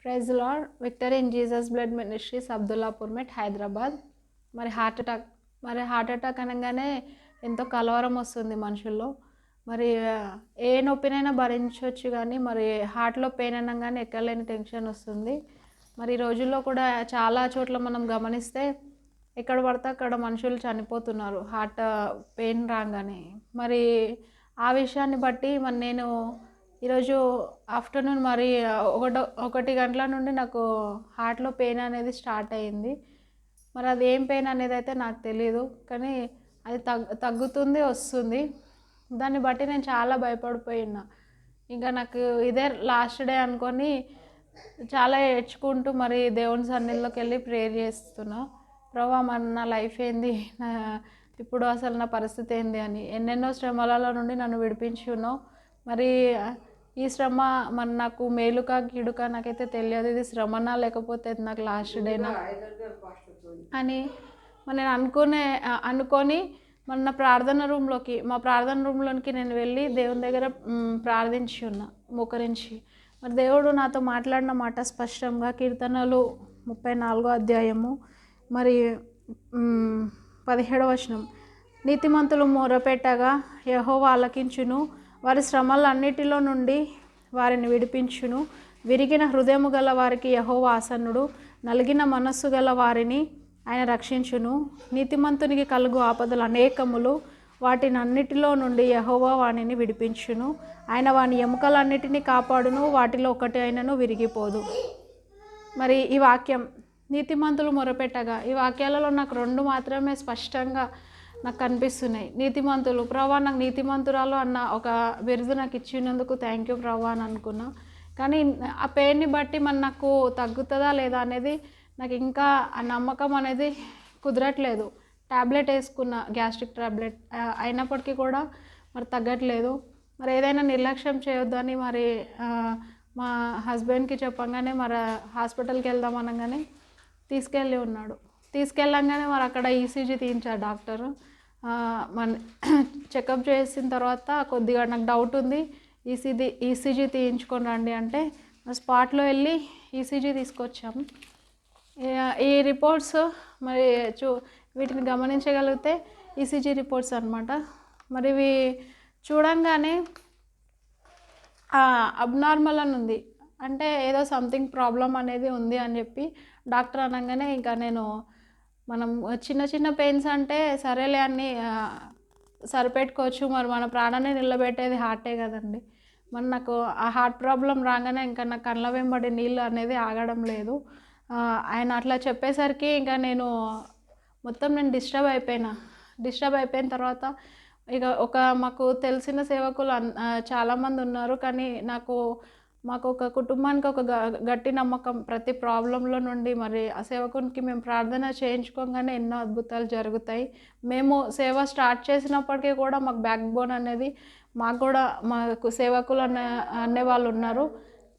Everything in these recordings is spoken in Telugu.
Praise Lord. Victory in Jesus blood ministries, Abdullapurmet, Hyderabad. Heart attack అనగానే ఎంతో కలవరం వస్తుంది మనుషుల్లో. మరి ఏ నొప్పినైనా భరించవచ్చు, కానీ మరి హార్ట్లో పెయిన్ అనగానే ఎక్కలేని టెన్షన్ వస్తుంది. మరి ఈ రోజుల్లో కూడా చాలా చోట్ల మనం గమనిస్తే ఎక్కడ పడితే అక్కడ మనుషులు చనిపోతున్నారు హార్ట్ పెయిన్ రాగానే. మరి ఆ విషయాన్ని బట్టి మరి నేను ఈరోజు ఆఫ్టర్నూన్ మరి 1 గంటల నుండి నాకు హార్ట్లో పెయిన్ అనేది స్టార్ట్ అయ్యింది. మరి అది ఏం పెయిన్ అనేది అయితే నాకు తెలియదు, కానీ అది తగ్గుతుంది, వస్తుంది. దాన్ని బట్టి నేను చాలా భయపడిపోయినా. ఇంకా నాకు ఇదే లాస్ట్ డే అనుకొని చాలా ఏడ్చుకుంటూ మరి దేవుని సన్నిధిలోకి వెళ్ళి ప్రేయర్ చేస్తున్నా. ప్రభా, మరి నా లైఫ్ ఏంది, ఇప్పుడు అసలు నా పరిస్థితి ఏంది అని. ఎన్నెన్నో శ్రమలలో నుండి నన్ను విడిపించి ఉన్నావు. మరి ఈ శ్రమ మరి నాకు మేలుకా కీడుకా నాకైతే తెలియదు. ఇది శ్రమనా లేకపోతే నాకు లాస్ట్ డేనా అని మరి నేను అనుకొని మరి నా మా ప్రార్థన రూమ్లోకి నేను వెళ్ళి దేవుని దగ్గర ప్రార్థించి ఉన్నా, మోకరించి. మరి దేవుడు నాతో మాట్లాడిన మాట స్పష్టంగా కీర్తనలు 34వ అధ్యాయము మరి 17వ వచనం. నీతిమంతులు మొరపెట్టగా యెహోవా ఆలకించును, వారి శ్రమలన్నిటిలో నుండి వారిని విడిపించును. విరిగిన హృదయము గల వారికి యెహోవా ఆసన్నుడు, నలిగిన మనస్సు గల వారిని ఆయన రక్షించును. నీతిమంతునికి కలుగు ఆపదలు అనేకములు, వాటినన్నిటిలో నుండి యెహోవా వానిని విడిపించును. ఆయన వాని ఎముకలన్నిటినీ కాపాడును, వాటిలో ఒకటి అయినను విరిగిపోదు. మరి ఈ వాక్యం నీతిమంతులు మొరపెట్టగా, ఈ వాక్యాలలో నాకు 2 మాత్రమే స్పష్టంగా నాకు కనిపిస్తున్నాయి. నీతిమంతులు, ప్రభా నాకు నీతిమంతురాలు అన్న ఒక బిరుదు నాకు ఇచ్చినందుకు థ్యాంక్ యూ ప్రభా అని అనుకున్నా. కానీ ఆ పెయిన్ని బట్టి మరి నాకు తగ్గుతుందా లేదా అనేది నాకు ఇంకా ఆ నమ్మకం అనేది కుదరట్లేదు. ట్యాబ్లెట్ వేసుకున్న, గ్యాస్ట్రిక్ ట్యాబ్లెట్, అయినప్పటికీ కూడా మరి తగ్గట్లేదు. మరి ఏదైనా నిర్లక్ష్యం చేయొద్దని మరి మా హస్బెండ్కి చెప్పంగానే మరి హాస్పిటల్కి వెళ్దాం అనగానే తీసుకెళ్ళంగానే మరి అక్కడ ఈసీజీ తీయించారు డాక్టరు. మన చెకప్ చేసిన తర్వాత కొద్దిగా నాకు డౌట్ ఉంది, ఈసీజీ తీయించుకొని రండి అంటే స్పాట్లో వెళ్ళి ఈసీజీ తీసుకొచ్చాము. ఈ రిపోర్ట్స్ మరి వీటిని గమనించగలిగితే ఈసీజీ రిపోర్ట్స్ అనమాట. మరి ఇవి చూడంగానే అబ్నార్మల్ అని ఉంది, అంటే ఏదో సంథింగ్ ప్రాబ్లం అనేది ఉంది అని చెప్పి డాక్టర్ అనగానే ఇంకా మనం చిన్న చిన్న పెయిన్స్ అంటే సరేలే అని సరిపెట్టుకోవచ్చు. మరి మన ప్రాణాన్ని నిలబెట్టేది హార్టే కదండి. మరి నాకు ఆ హార్ట్ ప్రాబ్లం రాగానే ఇంకా నా కళ్ళ వెంబడి నీళ్ళు అనేది ఆగడం లేదు. ఆయన అట్లా చెప్పేసరికి ఇంకా నేను డిస్టర్బ్ అయిపోయిన తర్వాత ఇక మాకు తెలిసిన సేవకులు చాలామంది ఉన్నారు, కానీ మాకు ఒక కుటుంబానికి ఒక గట్టి నమ్మకం. ప్రతి ప్రాబ్లంలో నుండి మరి ఆ సేవకునికి మేము ప్రార్థన చేయించుకోగానే ఎన్నో అద్భుతాలు జరుగుతాయి. మేము సేవ స్టార్ట్ చేసినప్పటికీ కూడా మాకు బ్యాక్ బోన్ అనేది మాకు సేవకులు అనేవాళ్ళు ఉన్నారు.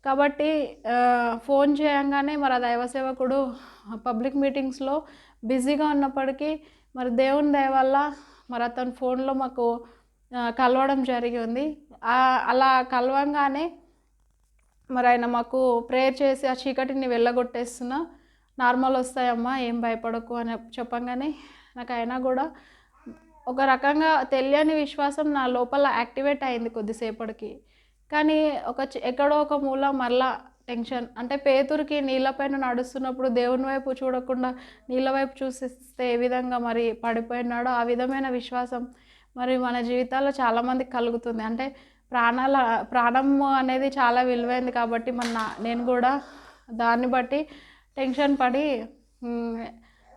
కాబట్టి ఫోన్ చేయంగానే మరి ఆ దైవ సేవకుడు పబ్లిక్ మీటింగ్స్లో బిజీగా ఉన్నప్పటికీ మరి దేవుని దయ వల్ల మరి అతని ఫోన్లో మాకు కలవడం జరిగింది. అలా కలవంగానే మరి ఆయన మాకు ప్రేయర్ చేసి ఆ చీకటిని వెళ్ళగొట్టేస్తున్నా, నార్మల్ వస్తాయమ్మా, ఏం భయపడకు అని చెప్పంగానే నాకు అయినా కూడా ఒక రకంగా తెలియని విశ్వాసం నా లోపల యాక్టివేట్ అయింది కొద్దిసేపటికి. కానీ ఎక్కడో ఒక మూల మళ్ళా టెన్షన్, అంటే పేతురుకి నీళ్ళపైన నడుస్తున్నప్పుడు దేవుని వైపు చూడకుండా నీళ్ళ వైపు చూసిస్తే ఏ విధంగా మరి పడిపోయినాడో ఆ విధమైన విశ్వాసం మరి మన జీవితాల్లో చాలామందికి కలుగుతుంది. అంటే ప్రాణం అనేది చాలా విలువైంది కాబట్టి నేను కూడా దాన్ని బట్టి టెన్షన్ పడి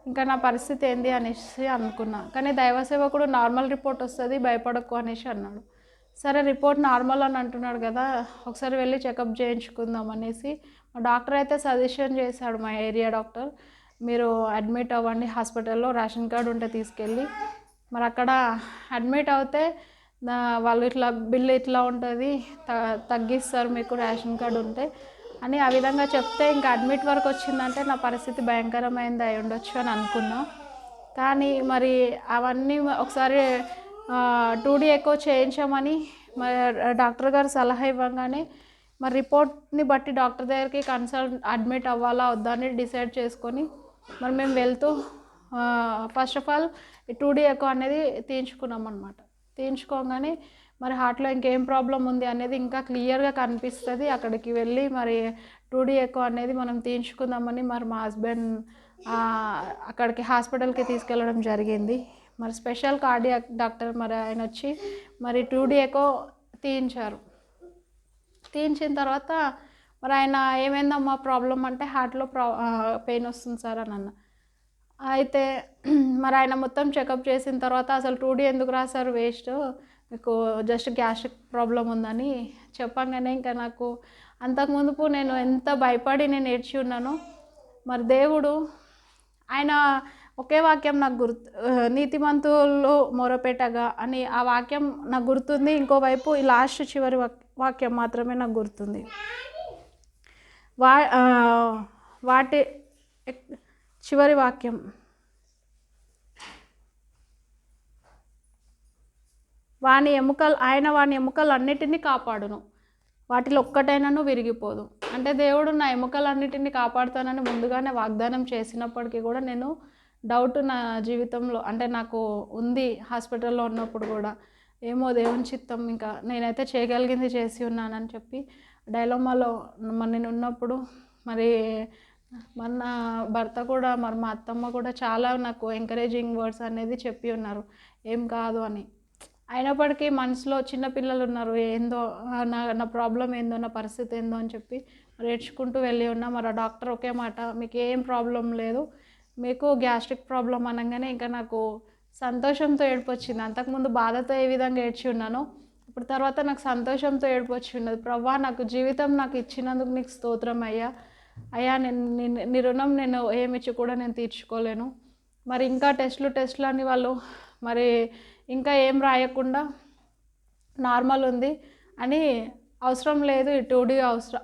ఇంకా నా పరిస్థితి ఏంది అనేసి అనుకున్నా. కానీ దైవ సేవకుడు నార్మల్ రిపోర్ట్ వస్తుంది, భయపడకు అనేసి అన్నాడు. సరే, రిపోర్ట్ నార్మల్ అని అంటున్నాడు కదా, ఒకసారి వెళ్ళి చెకప్ చేయించుకుందాం అనేసి మా డాక్టర్ అయితే సజెషన్ చేశాడు. మా ఏరియా డాక్టర్, మీరు అడ్మిట్ అవ్వండి హాస్పిటల్లో, రేషన్ కార్డు ఉంటే తీసుకెళ్ళి మరి అక్కడ అడ్మిట్ అవుతే వాళ్ళు ఇట్లా బిల్లు ఇట్లా ఉంటుంది, తగ్గిస్తారు మీకు రేషన్ కార్డు ఉంటే అని ఆ విధంగా చెప్తే ఇంకా అడ్మిట్ వరకు వచ్చిందంటే నా పరిస్థితి భయంకరమైంది అయి ఉండొచ్చు అని అనుకున్నా. కానీ మరి అవన్నీ ఒకసారి 2D ఎకో చేయించామని మరి డాక్టర్ గారు సలహా ఇవ్వగానే మరి రిపోర్ట్ని బట్టి డాక్టర్ దగ్గరికి కన్సల్ట్ అడ్మిట్ అవ్వాలా వద్దా అని డిసైడ్ చేసుకొని మరి మేము వెళ్తూ first of all 2D echo అనేది తీయించుకున్నాం అనమాట. తీయించుకోగానే మరి హార్ట్లో ఇంకేం ప్రాబ్లం ఉంది అనేది ఇంకా క్లియర్గా కనిపిస్తుంది. అక్కడికి వెళ్ళి మరి 2D ఎకో అనేది మనం తీయించుకుందామని మరి మా హస్బెండ్ అక్కడికి హాస్పిటల్కి తీసుకెళ్ళడం జరిగింది. మరి స్పెషల్ కార్డియాక్ డాక్టర్ మరి ఆయన వచ్చి మరి 2D ఎకో తీయించారు. తీయించిన తర్వాత మరి ఆయన ఏమైందమ్మా ప్రాబ్లం అంటే హార్ట్లో పెయిన్ వస్తుంది సార్ అని అన్న. అయితే మరి ఆయన మొత్తం చెకప్ చేసిన తర్వాత అసలు 2D ఎందుకు రాశారు, వేస్ట్, మీకు జస్ట్ గ్యాస్ట్రిక్ ప్రాబ్లం ఉందని చెప్పంగానే ఇంకా నాకు అంతకుముందుపు నేను ఎంత భయపడి నేను ఏడ్చి ఉన్నానో. మరి దేవుడు ఆయన ఒకే వాక్యం నాకు గుర్తు, నీతిమంతులు మొరపెట్టగా అని ఆ వాక్యం నాకు గుర్తుంది. ఇంకోవైపు ఈ లాస్ట్ చివరి వాక్యం మాత్రమే నాకు గుర్తుంది. వాటి చివరి వాక్యం, వాని ఎముకలు అన్నిటినీ కాపాడును, వాటిలో ఒక్కటైనాను విరిగిపోదు. అంటే దేవుడు నా ఎముకలన్నిటిని కాపాడుతానని ముందుగానే వాగ్దానం చేసినప్పటికీ కూడా నేను డౌట్ నా జీవితంలో అంటే నాకు ఉంది. హాస్పిటల్లో ఉన్నప్పుడు కూడా ఏమో దేవుని చిత్తం, ఇంకా నేనైతే చేయగలిగింది చేసి ఉన్నానని చెప్పి డైలమాలో మరి నేను ఉన్నప్పుడు మరి మన భర్త కూడా మరి మా అత్తమ్మ కూడా చాలా నాకు ఎంకరేజింగ్ వర్డ్స్ అనేది చెప్పి ఉన్నారు, ఏం కాదు అని. అయినప్పటికీ మనసులో చిన్నపిల్లలు ఉన్నారు, ఏందో నా ప్రాబ్లం ఏందో, నా పరిస్థితి ఏందో అని చెప్పి ఏడ్చుకుంటూ వెళ్ళి ఉన్నా. మరి ఆ డాక్టర్ ఒకే మాట, మీకు ఏం ప్రాబ్లం లేదు, మీకు గ్యాస్ట్రిక్ ప్రాబ్లం అనగానే ఇంకా నాకు సంతోషంతో ఏడుపు వచ్చింది. అంతకుముందు బాధతో ఏ విధంగా ఏడ్చి ఉన్నానో ఇప్పుడు తర్వాత నాకు సంతోషంతో ఏడుపు వచ్చి ఉన్నది. ప్రభా, నాకు జీవితం నాకు ఇచ్చినందుకు నీకు స్తోత్రం అయ్యా. నేను నీ రుణం నేను ఏమిచ్చి కూడా నేను తీర్చుకోలేను. మరి ఇంకా టెస్టులు అని వాళ్ళు మరి ఇంకా ఏం రాయకుండా నార్మల్ ఉంది అని, అవసరం లేదు ఈ 2D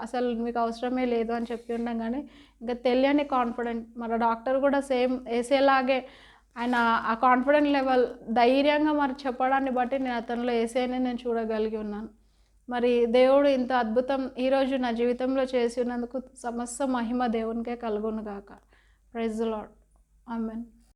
అసలు మీకు అవసరమే లేదు అని చెప్పి ఉన్నాం. కానీ ఇంకా తెలియని కాన్ఫిడెంట్ మరి డాక్టర్ కూడా సేమ్ వేసేలాగే ఆయన ఆ కాన్ఫిడెంట్ లెవెల్ ధైర్యంగా మరి చెప్పడాన్ని బట్టి నేను అతనిలో వేసేయని నేను చూడగలిగి ఉన్నాను. మరి దేవుడు ఇంత అద్భుతం ఈరోజు నా జీవితంలో చేసి ఉన్నందుకు సమస్త మహిమ దేవునికే కలుగును గాక. Praise the Lord. ఆమేన్.